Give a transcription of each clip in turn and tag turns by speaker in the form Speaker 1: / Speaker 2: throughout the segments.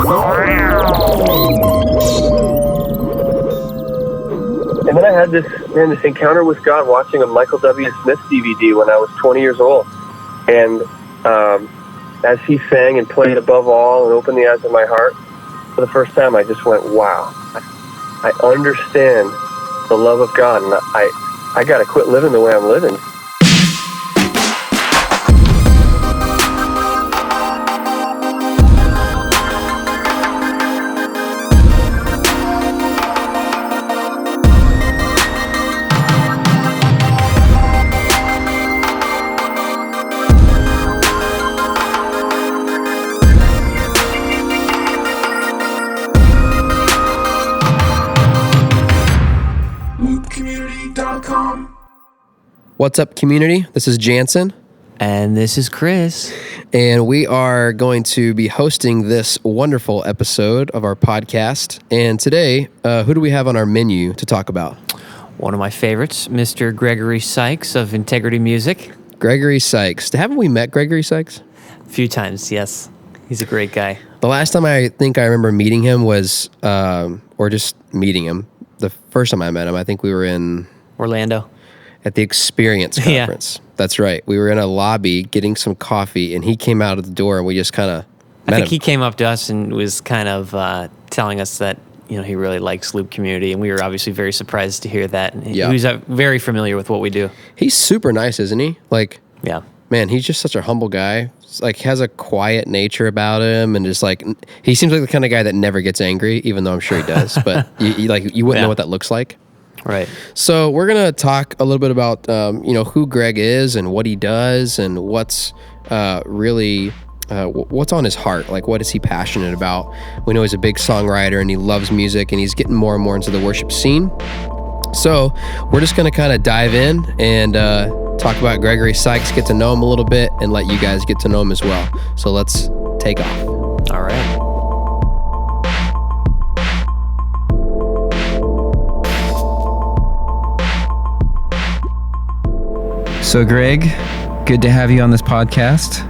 Speaker 1: And then I had this encounter with God watching a Michael W. Smith DVD when I was 20 years old. And as he sang and played Above All and Opened the Eyes of My Heart, for the first time I just went, wow, I understand the love of God, and I got to quit living the way I'm living.
Speaker 2: What's up, community? This is Jansen.
Speaker 3: And this is Chris.
Speaker 2: And we are going to be hosting this wonderful episode of our podcast. And today, who do we have on our menu to talk about?
Speaker 3: One of my favorites, Mr. Gregory Sykes of Integrity Music.
Speaker 2: Gregory Sykes. Haven't we met Gregory Sykes?
Speaker 3: A few times, yes. He's a great guy.
Speaker 2: The last time I think I remember meeting him was, or just meeting him, the first time I met him, I think we were in
Speaker 3: Orlando.
Speaker 2: At the Experience Conference. Yeah. That's right. We were in a lobby getting some coffee, and he came out of the door, and we just kind of met
Speaker 3: I think
Speaker 2: him.
Speaker 3: He came up to us and was kind of telling us that he really likes Loop Community, and we were obviously very surprised to hear that. And
Speaker 2: yeah.
Speaker 3: He was very familiar with what we do.
Speaker 2: He's super nice, isn't he? Like,
Speaker 3: yeah,
Speaker 2: man, he's just such a humble guy. Like, has a quiet nature about him, and just like he seems like the kind of guy that never gets angry, even though I'm sure he does. But you wouldn't know what that looks like.
Speaker 3: Right.
Speaker 2: So we're going to talk a little bit about, who Greg is and what he does and what's really, what's on his heart. Like, what is he passionate about? We know he's a big songwriter and he loves music and he's getting more and more into the worship scene. So we're just going to kind of dive in and talk about Gregory Sykes, get to know him a little bit, and let you guys get to know him as well. So let's take off.
Speaker 3: All right.
Speaker 4: So, Greg, good to have you on this podcast.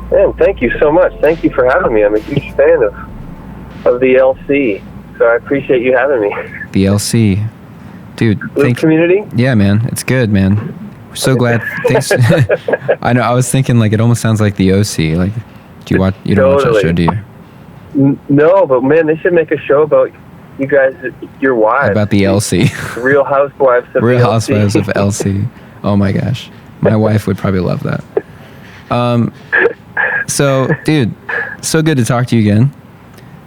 Speaker 1: Man, thank you so much. Thank you for having me. I'm a huge fan of the LC, so I appreciate you having me.
Speaker 4: The LC. Dude,
Speaker 1: Loop Community?
Speaker 4: Yeah, man. It's good, man. We're so glad. Thanks. I know, I was thinking, like, it almost sounds like the OC. Like, you don't watch that show, do you?
Speaker 1: No, but, man, they should make a show about you guys, your wives.
Speaker 4: About the LC.
Speaker 1: Real Housewives of
Speaker 4: Real
Speaker 1: the LC.
Speaker 4: Housewives of LC. Oh my gosh. My wife would probably love that. So, dude, so good to talk to you again.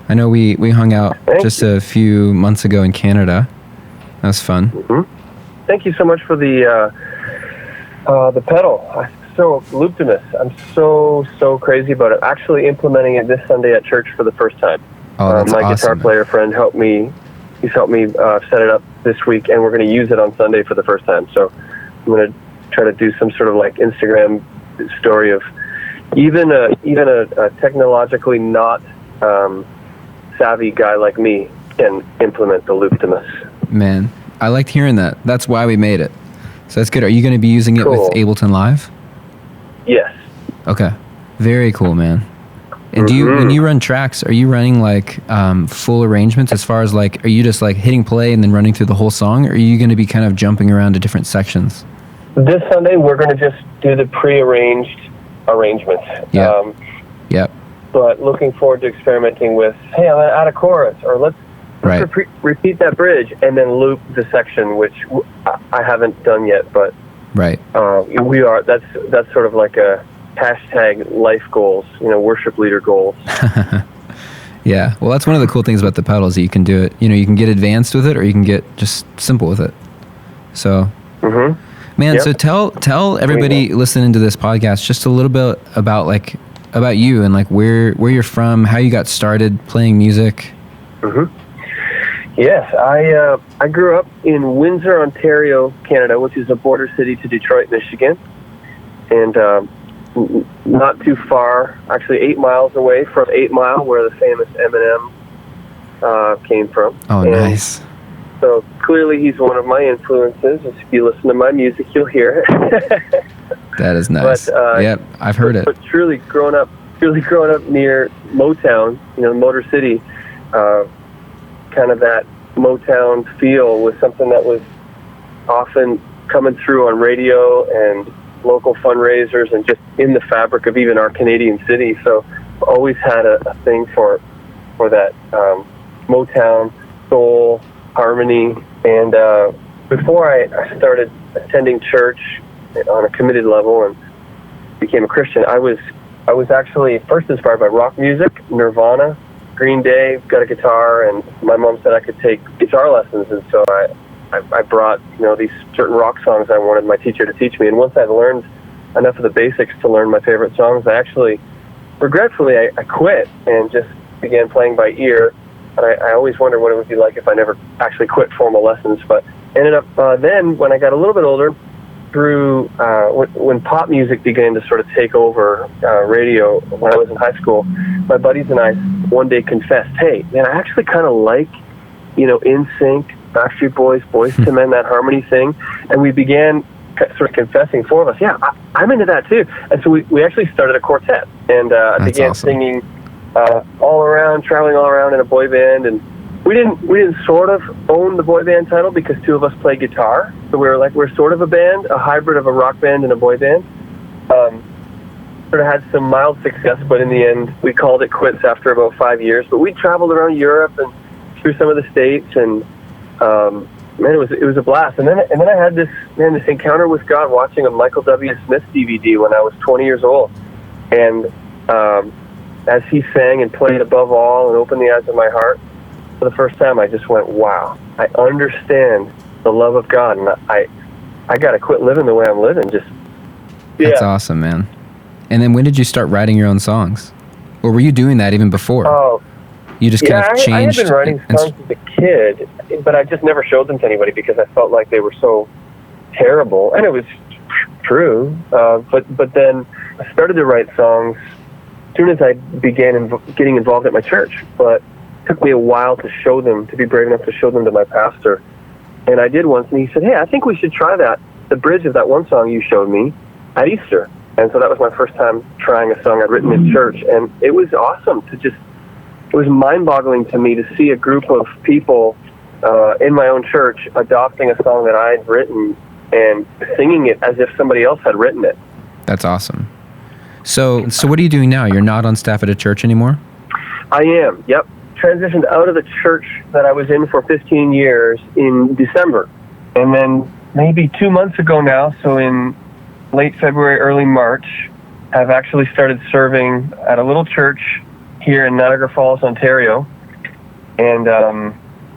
Speaker 4: I know we hung out just a few months ago in Canada. That was fun.
Speaker 1: Mm-hmm. Thank you so much for the pedal. Looptimus. I'm so crazy about it. Actually implementing it this Sunday at church for the first time.
Speaker 4: Oh, that's
Speaker 1: my
Speaker 4: awesome,
Speaker 1: guitar player friend helped me. He's helped me set it up this week, and we're going to use it on Sunday for the first time. So I'm going to try to do some sort of like Instagram story of even a technologically not savvy guy like me can implement the Looptimus.
Speaker 4: Man, I liked hearing that. That's why we made it. So that's good. Are you going to be using it with Ableton Live?
Speaker 1: Yes.
Speaker 4: Okay. Very cool, man. And when you run tracks, are you running like full arrangements as far as like, are you just like hitting play and then running through the whole song? Or are you going to be kind of jumping around to different sections?
Speaker 1: This Sunday, we're going to just do the pre-arranged arrangements.
Speaker 4: Yeah. Yep.
Speaker 1: But looking forward to experimenting with, hey, I'm going to add a chorus, or let's repeat that bridge and then loop the section, which I haven't done yet, but
Speaker 4: right.
Speaker 1: We are. That's sort of like a hashtag life goals, worship leader goals.
Speaker 4: Yeah. Well, that's one of the cool things about the pedals, that you can do it. You can get advanced with it, or you can get just simple with it. So.
Speaker 1: Mm-hmm.
Speaker 4: Man, yep. So tell everybody listening to this podcast just a little bit about you and like where you're from, how you got started playing music.
Speaker 1: Mm-hmm. Yes, I grew up in Windsor, Ontario, Canada, which is a border city to Detroit, Michigan, and not too far, actually 8 miles away from 8 Mile, where the famous Eminem came from.
Speaker 4: Oh, nice.
Speaker 1: So clearly he's one of my influences. If you listen to my music, you'll hear it.
Speaker 4: That is nice.
Speaker 1: But,
Speaker 4: yep, I've heard it.
Speaker 1: But truly, growing up really growing up near Motown, Motor City, kind of that Motown feel was something that was often coming through on radio and local fundraisers and just in the fabric of even our Canadian city. So always had a thing for that Motown, soul, harmony. And before I started attending church on a committed level and became a Christian, I was actually first inspired by rock music, Nirvana, Green Day, got a guitar, and my mom said I could take guitar lessons, and so I brought these certain rock songs I wanted my teacher to teach me. And once I learned enough of the basics to learn my favorite songs, I actually, regretfully, I quit and just began playing by ear. And I always wondered what it would be like if I never actually quit formal lessons. But ended up then, when I got a little bit older, through when pop music began to sort of take over radio when I was in high school, my buddies and I one day confessed, hey, man, I actually kind of like, NSYNC, Backstreet Boys, Boys II Men, that harmony thing. And we began sort of confessing, four of us, yeah, I'm into that too. And so we actually started a quartet and began singing all around, traveling all around in a boy band. And we didn't sort of own the boy band title because two of us play guitar. So we're sort of a band, a hybrid of a rock band and a boy band. Sort of had some mild success, but in the end, we called it quits after about 5 years. But we traveled around Europe and through some of the States, and man, it was a blast. And then I had this encounter with God watching a Michael W. Smith DVD when I was 20 years old. And as he sang and played Above All and Opened the Eyes of My Heart, for the first time, I just went, wow, I understand the love of God, and I got to quit living the way I'm living.
Speaker 4: That's awesome, man. And then when did you start writing your own songs? Or were you doing that even before?
Speaker 1: Oh,
Speaker 4: you just kind of changed.
Speaker 1: I had been writing songs as a kid, but I just never showed them to anybody because I felt like they were so terrible. And it was true. But then I started to write songs as soon as I began getting involved at my church. But it took me a while to be brave enough to show them to my pastor. And I did once, and he said, hey, I think we should try the bridge of that one song you showed me at Easter. And so that was my first time trying a song I'd written in church. And it was awesome it was mind-boggling to me to see a group of people in my own church adopting a song that I had written and singing it as if somebody else had written it.
Speaker 4: That's awesome. So what are you doing now? You're not on staff at a church anymore?
Speaker 1: I am, yep. Transitioned out of the church that I was in for 15 years in December. And then maybe 2 months ago now, so in late February, early March, I've actually started serving at a little church here in Niagara Falls, Ontario. And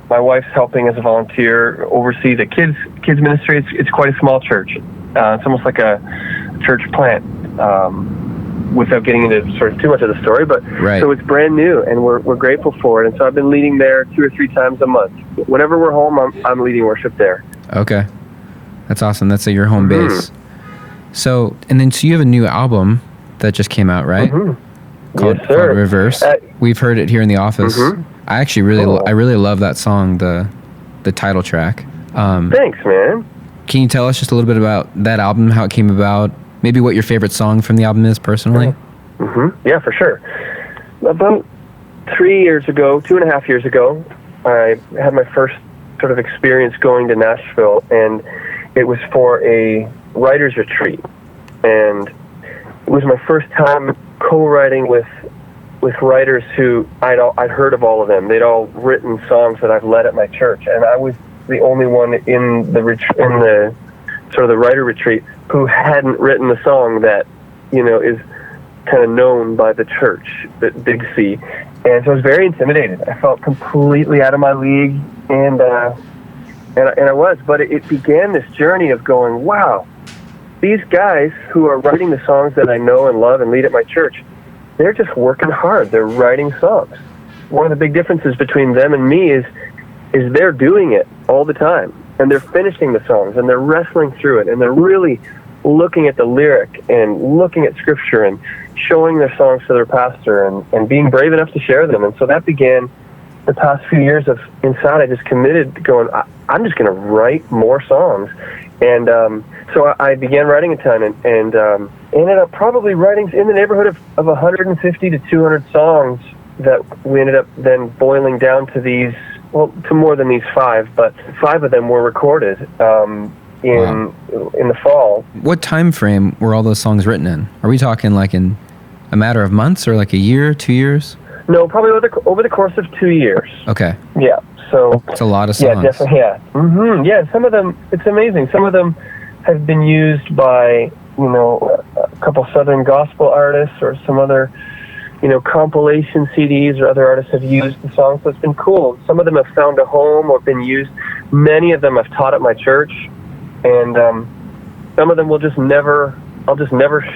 Speaker 1: my wife's helping as a volunteer oversee the kids ministry. It's quite a small church. It's almost like a church plant, without getting into sort of too much of the story. But
Speaker 4: right.
Speaker 1: So it's brand new, and we're grateful for it. And so I've been leading there 2 or 3 times a month. Whenever we're home, I'm leading worship there.
Speaker 4: Okay, that's awesome. That's your home base. So you have a new album that just came out, right? Called Reverse. We've heard it here in the office. I actually really love that song, the title track.
Speaker 1: Thanks, man.
Speaker 4: Can you tell us just a little bit about that album, how it came about, maybe what your favorite song from the album is personally?
Speaker 1: Yeah, for sure. About 2.5 years ago, I had my first sort of experience going to Nashville, and it was for a writer's retreat. And it was my first time co-writing with writers who I'd heard of all of them. They'd all written songs that I've led at my church, and I was the only one in the sort of the writer retreat who hadn't written a song that is kind of known by the church, the Big C. And so I was very intimidated. I felt completely out of my league, and I was. But it began this journey of going, wow, these guys who are writing the songs that I know and love and lead at my church, they're just working hard. They're writing songs. One of the big differences between them and me is they're doing it all the time, and they're finishing the songs, and they're wrestling through it, and they're really looking at the lyric and looking at scripture and showing their songs to their pastor and being brave enough to share them. And so that began the past few years of inside. I just committed to going, I'm just going to write more songs And so I began writing a ton, and ended up probably writing in the neighborhood of 150 to 200 songs that we ended up then boiling down to these, well, to more than these 5, but 5 of them were recorded in the fall.
Speaker 4: What time frame were all those songs written in? Are we talking like in a matter of months or like a year, 2 years?
Speaker 1: No, probably over the course of 2 years.
Speaker 4: Okay.
Speaker 1: Yeah. So
Speaker 4: it's a lot of songs.
Speaker 1: Yeah, definitely. Yeah. Yeah. Some of them, it's amazing. Some of them have been used by, a couple Southern gospel artists or some other, compilation CDs or other artists have used the songs. So it's been cool. Some of them have found a home or been used. Many of them I've taught at my church, and some of them I'll just never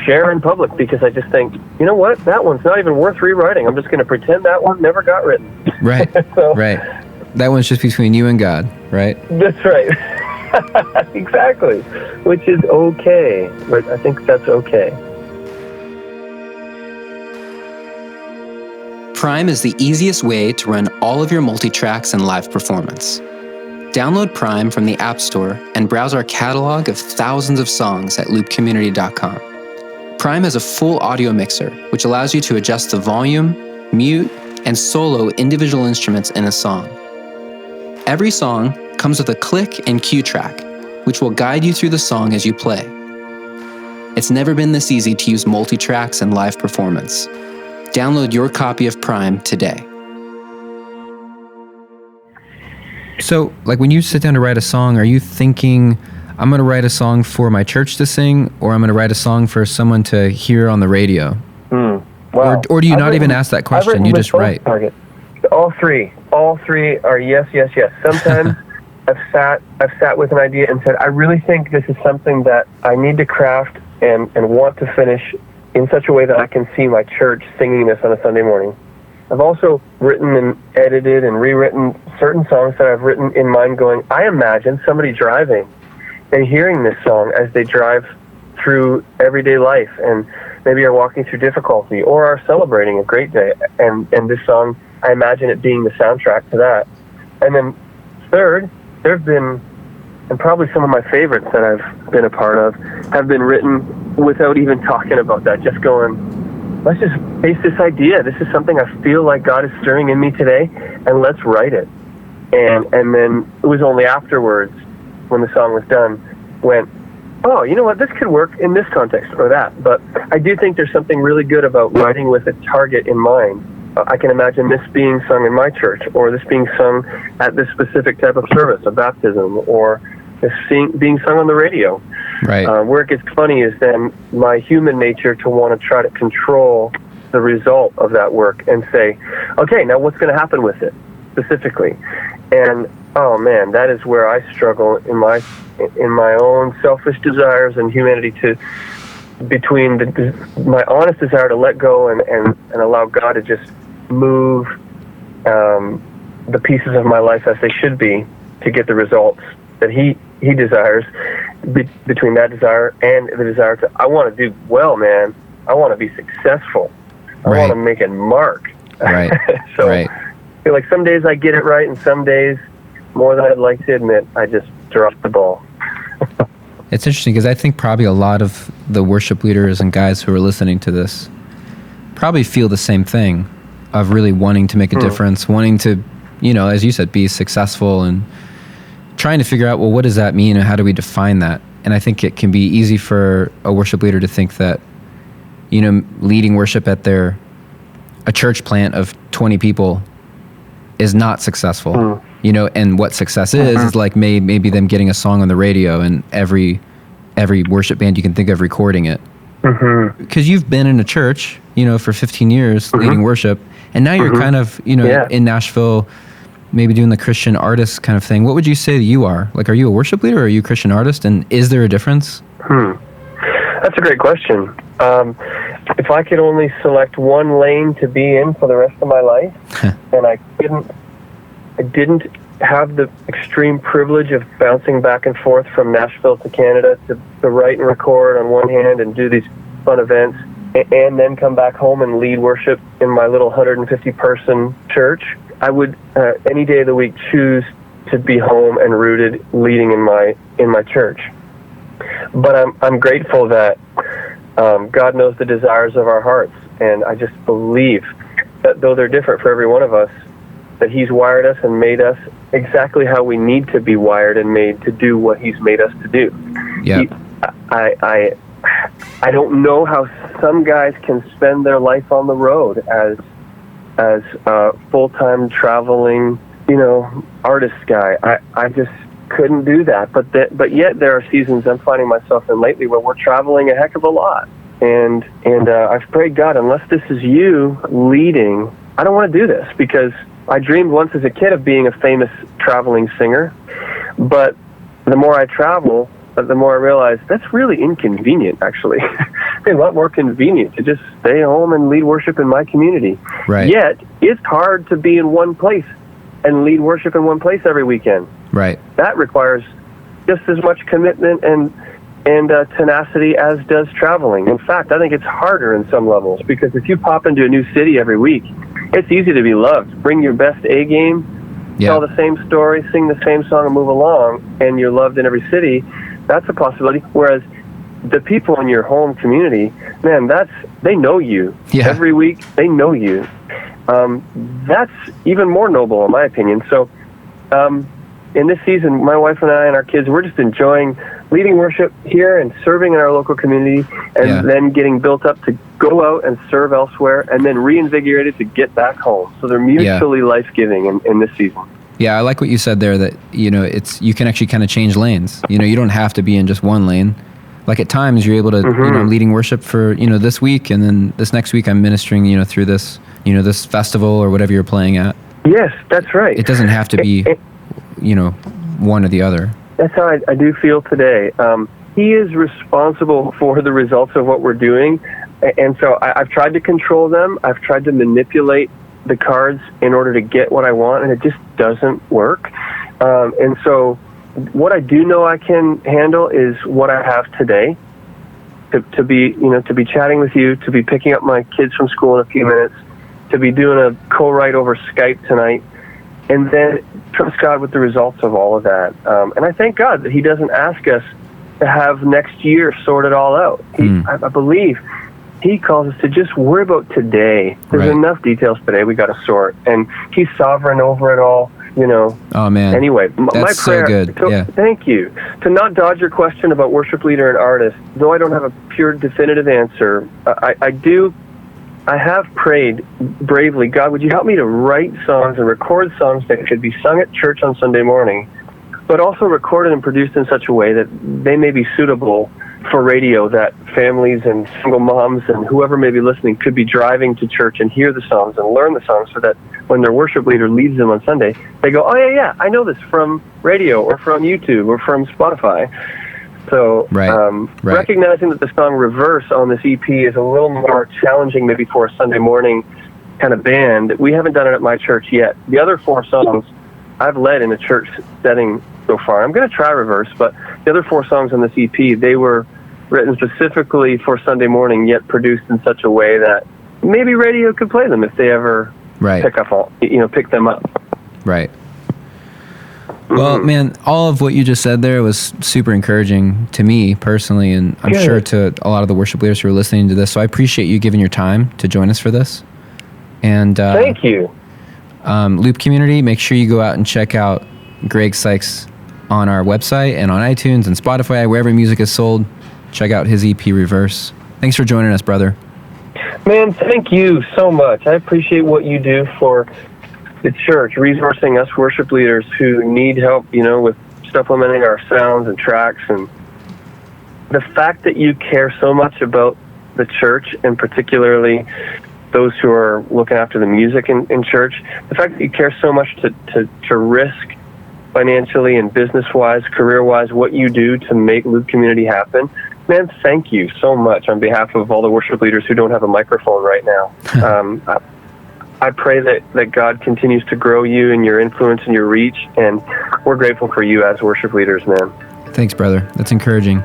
Speaker 1: share in public because I just think, you know what, that one's not even worth rewriting. I'm just going to pretend that one never got written.
Speaker 4: Right. Right. That one's just between you and God, right?
Speaker 1: That's right. Exactly. Which is okay. But I think that's okay.
Speaker 5: Prime is the easiest way to run all of your multi-tracks and live performance. Download Prime from the App Store and browse our catalog of thousands of songs at loopcommunity.com. Prime has a full audio mixer, which allows you to adjust the volume, mute, and solo individual instruments in a song. Every song comes with a click and cue track, which will guide you through the song as you play. It's never been this easy to use multi-tracks and live performance. Download your copy of Prime today.
Speaker 4: So, like when you sit down to write a song, are you thinking, I'm going to write a song for my church to sing, or I'm going to write a song for someone to hear on the radio?
Speaker 1: Wow.
Speaker 4: Or do you not even ask that question? You just write?
Speaker 1: Target. All three are yes. Sometimes I've sat with an idea and said, I really think this is something that I need to craft and want to finish in such a way that I can see my church singing this on a Sunday morning. I've also written and edited and rewritten certain songs that I've written in mind going, I imagine somebody driving and hearing this song as they drive through everyday life and maybe are walking through difficulty or are celebrating a great day. And this song, I imagine it being the soundtrack to that. And then third, there have been, and probably some of my favorites that I've been a part of, have been written without even talking about that, just going, let's just face this idea. This is something I feel like God is stirring in me today, and let's write it. And then it was only afterwards, when the song was done, went, oh, you know what, this could work in this context or that. But I do think there's something really good about writing with a target in mind. I can imagine this being sung in my church, or this being sung at this specific type of service, a baptism, or this being sung on the radio.
Speaker 4: Right.
Speaker 1: Where it gets funny is then my human nature to want to try to control the result of that work and say, okay, now what's going to happen with it specifically? And oh man, that is where I struggle in my own selfish desires and humanity between my honest desire to let go and allow God to just move the pieces of my life as they should be to get the results that He desires. Between that desire and the desire to, I want to do well, man. I want to be successful. I want to make a mark.
Speaker 4: Right.
Speaker 1: So
Speaker 4: right.
Speaker 1: I feel like some days I get it right, and some days, more than I'd like to admit, I just drop the ball.
Speaker 4: It's interesting because I think probably a lot of the worship leaders and guys who are listening to this probably feel the same thing of really wanting to make a difference, wanting to, as you said, be successful and trying to figure out, well, what does that mean and how do we define that? And I think it can be easy for a worship leader to think that, leading worship at a church plant of 20 people is not successful. And what success is like maybe them getting a song on the radio and every worship band you can think of recording it. Because you've been in a church, for 15 years leading worship, and now you're kind of, in Nashville, maybe doing the Christian artist kind of thing. What would you say that you are? Like, are you a worship leader or are you a Christian artist? And is there a difference?
Speaker 1: That's a great question. If I could only select one lane to be in for the rest of my life, and I didn't have the extreme privilege of bouncing back and forth from Nashville to Canada to write and record on one hand and do these fun events, and then come back home and lead worship in my little 150-person church, I would any day of the week choose to be home and rooted leading in my church. But I'm grateful that God knows the desires of our hearts, and I just believe that though they're different for every one of us, that He's wired us and made us exactly how we need to be wired and made to do what He's made us to do.
Speaker 4: Yeah.
Speaker 1: I don't know how some guys can spend their life on the road as full-time traveling, artist guy. I just couldn't do that. But yet there are seasons I'm finding myself in lately where we're traveling a heck of a lot. And I've prayed, God, unless this is you leading, I don't want to do this, because I dreamed once as a kid of being a famous traveling singer. But the more I travel, the more I realize that's really inconvenient, actually. It's a lot more convenient to just stay home and lead worship in my community.
Speaker 4: Right.
Speaker 1: Yet, it's hard to be in one place and lead worship in one place every weekend.
Speaker 4: Right.
Speaker 1: That requires just as much commitment and tenacity as does traveling. In fact, I think it's harder in some levels, because if you pop into a new city every week, it's easy to be loved. Bring your best A game, tell the same story, sing the same song, and move along, and you're loved in every city. That's a possibility. Whereas the people in your home community, man, they know you. Every week. They know you. That's even more noble, in my opinion. So, in this season, my wife and I and our kids, we're just enjoying leading worship here and serving in our local community, and then getting built up to go out and serve elsewhere, and then reinvigorated to get back home. So they're mutually life-giving in this season. Yeah,
Speaker 4: I like what you said there, that, you can actually kind of change lanes. You don't have to be in just one lane. Like at times you're able to, leading worship for, this week, and then this next week I'm ministering, through this, this festival or whatever you're playing at.
Speaker 1: Yes, that's right.
Speaker 4: It doesn't have to be, one or the other.
Speaker 1: That's how I do feel today. He is responsible for the results of what we're doing. And so I've tried to control them. I've tried to manipulate the cards in order to get what I want, and it just doesn't work. And so what I do know I can handle is what I have today. To be chatting with you, to be picking up my kids from school in a few minutes, to be doing a co-write over Skype tonight, and then trust God with the results of all of that. And I thank God that He doesn't ask us to have next year sort it all out. I believe He calls us to just worry about today. There's enough details today we got to sort, and He's sovereign over it all.
Speaker 4: Oh man.
Speaker 1: Anyway,
Speaker 4: that's
Speaker 1: my prayer.
Speaker 4: So good.
Speaker 1: Thank you. To not dodge your question about worship leader and artist, though I don't have a pure definitive answer, I have prayed bravely, God, would you help me to write songs and record songs that could be sung at church on Sunday morning, but also recorded and produced in such a way that they may be suitable for radio, that families and single moms and whoever may be listening could be driving to church and hear the songs and learn the songs, so that when their worship leader leads them on Sunday, they go, oh yeah, I know this from radio or from YouTube or from Spotify. So recognizing that the song Reverse on this EP is a little more challenging maybe for a Sunday morning kind of band, we haven't done it at my church yet. The other 4 songs I've led in a church setting so far. I'm going to try Reverse, but the other 4 songs on this EP, they were written specifically for Sunday morning, yet produced in such a way that maybe radio could play them if they ever pick them up.
Speaker 4: Right. Well, man, all of what you just said there was super encouraging to me personally, and I'm sure to a lot of the worship leaders who are listening to this. So I appreciate you giving your time to join us for this. And
Speaker 1: thank you.
Speaker 4: Loop Community, make sure you go out and check out Greg Sykes on our website and on iTunes and Spotify, wherever music is sold. Check out his EP Reverse. Thanks for joining us, brother.
Speaker 1: Man, thank you so much. I appreciate what you do for the church, resourcing us worship leaders who need help, with supplementing our sounds and tracks. And the fact that you care so much about the church, and particularly those who are looking after the music in church, the fact that you care so much to risk financially and business-wise, career-wise, what you do to make Loop Community happen, man, thank you so much on behalf of all the worship leaders who don't have a microphone right now. I pray that God continues to grow you and your influence and your reach, and we're grateful for you as worship leaders, man.
Speaker 4: Thanks, brother. That's encouraging.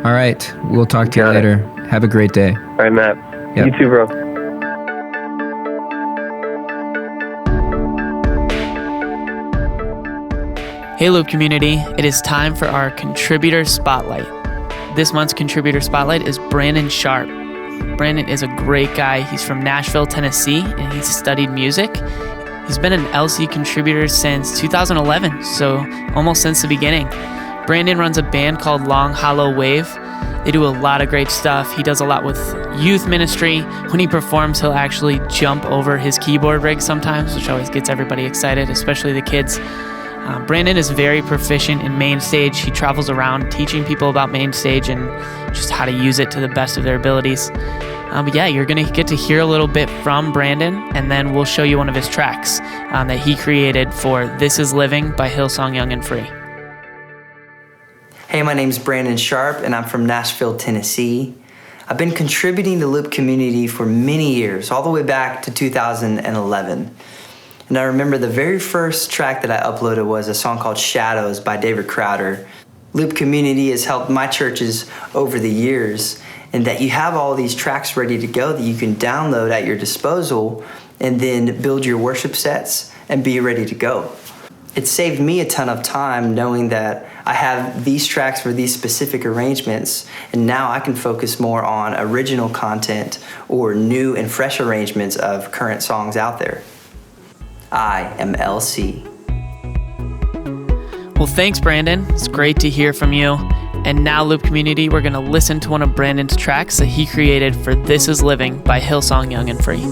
Speaker 4: All right. We'll talk to you later. Have a great day.
Speaker 1: All right, Matt. Yep. You too, bro.
Speaker 6: Hey, Loop Community. It is time for our Contributor Spotlight. this month's contributor spotlight is Brandon Sharp. Brandon is a great guy. He's from Nashville, Tennessee, and he's studied music. He's been an LC contributor since 2011, so almost since the beginning. Brandon runs a band called Long Hollow Wave. They do a lot of great stuff. He does a lot with youth ministry. When he performs, he'll actually jump over his keyboard rig sometimes, which always gets everybody excited, especially the kids. Brandon is very proficient in main stage. He travels around teaching people about main stage and just how to use it to the best of their abilities. But yeah, you're going to get to hear a little bit from Brandon, and then we'll show you one of his tracks that he created for This Is Living by Hillsong Young and Free.
Speaker 7: Hey, my name's Brandon Sharp, and I'm from Nashville, Tennessee. I've been contributing to Loop Community for many years, all the way back to 2011. And I remember the very first track that I uploaded was a song called Shadows by David Crowder. Loop Community has helped my churches over the years, and that you have all these tracks ready to go that you can download at your disposal and then build your worship sets and be ready to go. It saved me a ton of time knowing that I have these tracks for these specific arrangements, and now I can focus more on original content or new and fresh arrangements of current songs out there. I am LC.
Speaker 6: Well, thanks, Brandon. It's great to hear from you. And now, Loop Community, we're going to listen to one of Brandon's tracks that he created for This Is Living by Hillsong Young and Free.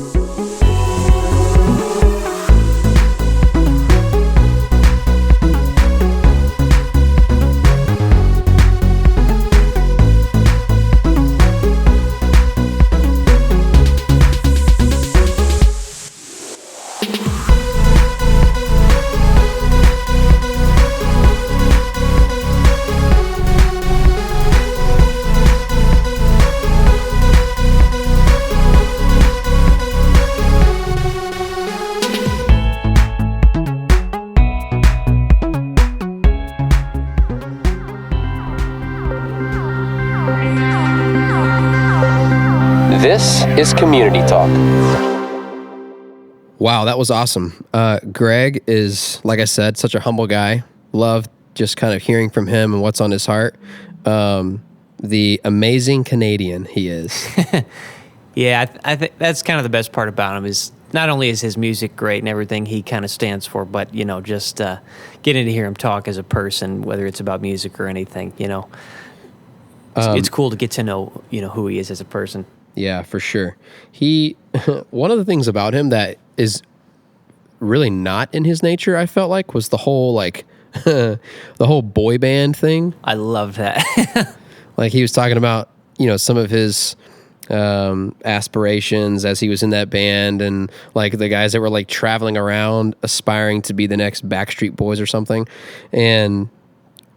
Speaker 2: This is Community Talk. Wow, that was awesome. Greg is, like I said, such a humble guy. Love just kind of hearing from him and what's on his heart. The amazing Canadian he is.
Speaker 3: Yeah, I think that's kind of the best part about him is not only is his music great and everything he kind of stands for, but, you know, just getting to hear him talk as a person, whether it's about music or anything, you know. It's cool to get to know, you know, who he is as a person.
Speaker 2: Yeah, for sure. One of the things about him that is really not in his nature, I felt like, was the whole, like, the whole boy band thing.
Speaker 3: I love that.
Speaker 2: Like, he was talking about, you know, some of his aspirations as he was in that band, and like the guys that were like traveling around aspiring to be the next Backstreet Boys or something. And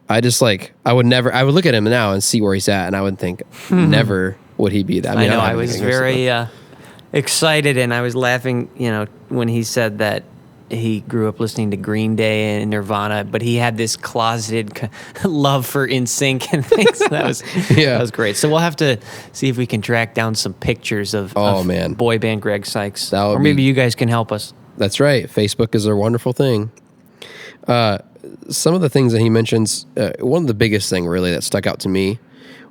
Speaker 2: I just like, I would look at him now and see where he's at, and I would think, never would he be that.
Speaker 3: I know, I was very excited, and I was laughing, you know, when he said that he grew up listening to Green Day and Nirvana, but he had this closeted love for NSYNC and things. That was great. So we'll have to see if we can track down some pictures of boy band Greg Sykes. Or maybe you guys can help us.
Speaker 2: That's right. Facebook is a wonderful thing. Some of the things that he mentions, one of the biggest thing really that stuck out to me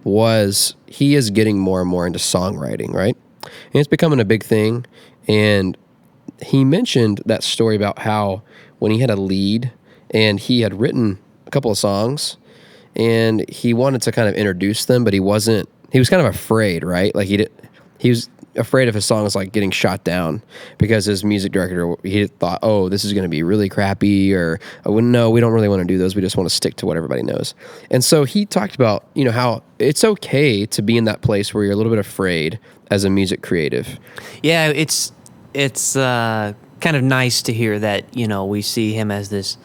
Speaker 2: was he is getting more and more into songwriting, right? And it's becoming a big thing. And he mentioned that story about how when he had a lead and he had written a couple of songs and he wanted to kind of introduce them, but he was kind of afraid, right? Like he was afraid of his songs like getting shot down because his music director, he thought, oh, this is going to be really crappy, or no, we don't really want to do those. We just want to stick to what everybody knows. And so he talked about, you know, how it's okay to be in that place where you're a little bit afraid as a music creative. Yeah,
Speaker 3: it's kind of nice to hear that, you know, we see him as this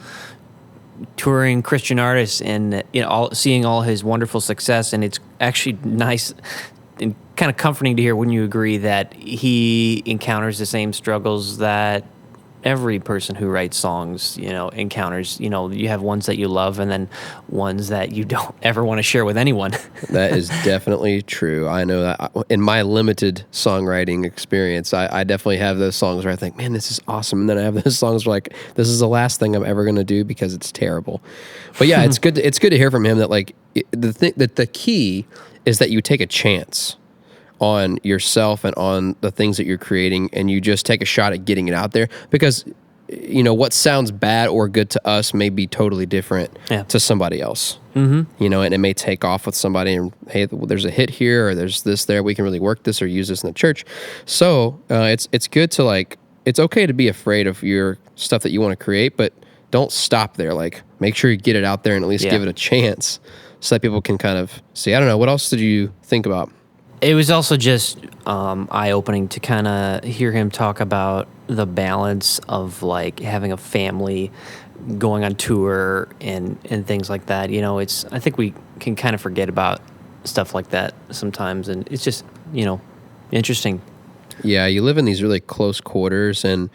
Speaker 3: touring Christian artist and, you know, seeing all his wonderful success. And it's actually nice and kind of comforting to hear, wouldn't you agree, that he encounters the same struggles that every person who writes songs, encounters, you have ones that you love and then ones that you don't ever want to share with anyone.
Speaker 2: That is definitely true. I know that in my limited songwriting experience, I definitely have those songs where I think, man, this is awesome. And then I have those songs where like, this is the last thing I'm ever going to do because it's terrible. But yeah, it's good to hear from him that like the key is that you take a chance on yourself and on the things that you're creating, and you just take a shot at getting it out there, because what sounds bad or good to us may be totally different to somebody else. Mm-hmm. And it may take off with somebody, and hey, there's a hit here, or there's this there, we can really work this or use this in the church. So it's good to like, it's okay to be afraid of your stuff that you want to create, but don't stop there. Like, make sure you get it out there and at least give it a chance so that people can kind of see. I don't know, what else did you think about?
Speaker 3: It was also just eye-opening to kind of hear him talk about the balance of like having a family, going on tour, and things like that. I think we can kind of forget about stuff like that sometimes, and it's just interesting. Yeah,
Speaker 2: you live in these really close quarters, and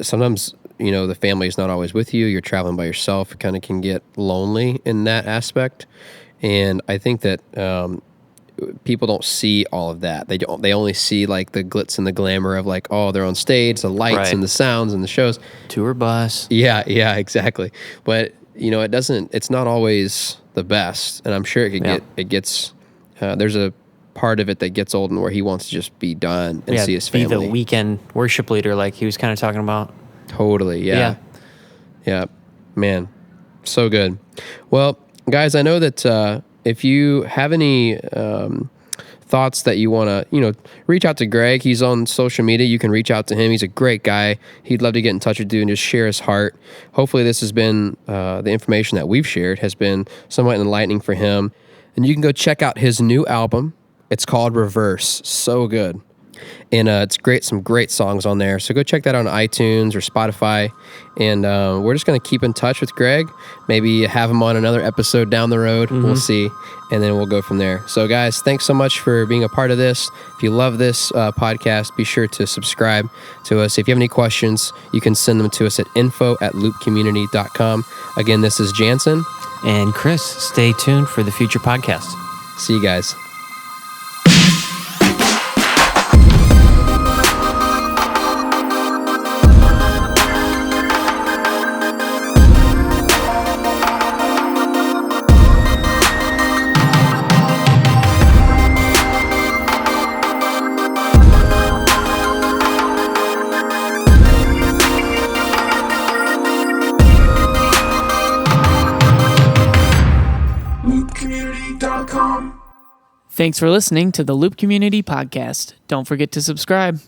Speaker 2: sometimes the family is not always with you. You're traveling by yourself. It kind of can get lonely in that aspect, and I think that people don't see all of that. They only see like the glitz and the glamour of like, oh, they're on stage, the lights and the sounds and the shows.
Speaker 3: Tour bus.
Speaker 2: Yeah, exactly. But it's not always the best. And I'm sure there's a part of it that gets old and where he wants to just be done and see his family.
Speaker 3: Be the weekend worship leader like he was kind of talking about.
Speaker 2: Totally, yeah. Man, so good. Well, guys, I know that if you have any thoughts that you want to, reach out to Greg. He's on social media. You can reach out to him. He's a great guy. He'd love to get in touch with you and just share his heart. Hopefully this has been, the information that we've shared has been somewhat enlightening for him. And you can go check out his new album. It's called Reverse. So good. And it's great, some great songs on there. So go check that out on iTunes or Spotify. And we're just going to keep in touch with Greg. Maybe have him on another episode down the road. Mm-hmm. We'll see. And then we'll go from there. So guys, thanks so much for being a part of this. If you love this podcast, be sure to subscribe to us. If you have any questions, you can send them to us at info@loopcommunity.com. Again, this is Jansen.
Speaker 3: And Chris. Stay tuned for the future podcast.
Speaker 2: See you guys.
Speaker 6: Thanks for listening to the Loop Community Podcast. Don't forget to subscribe.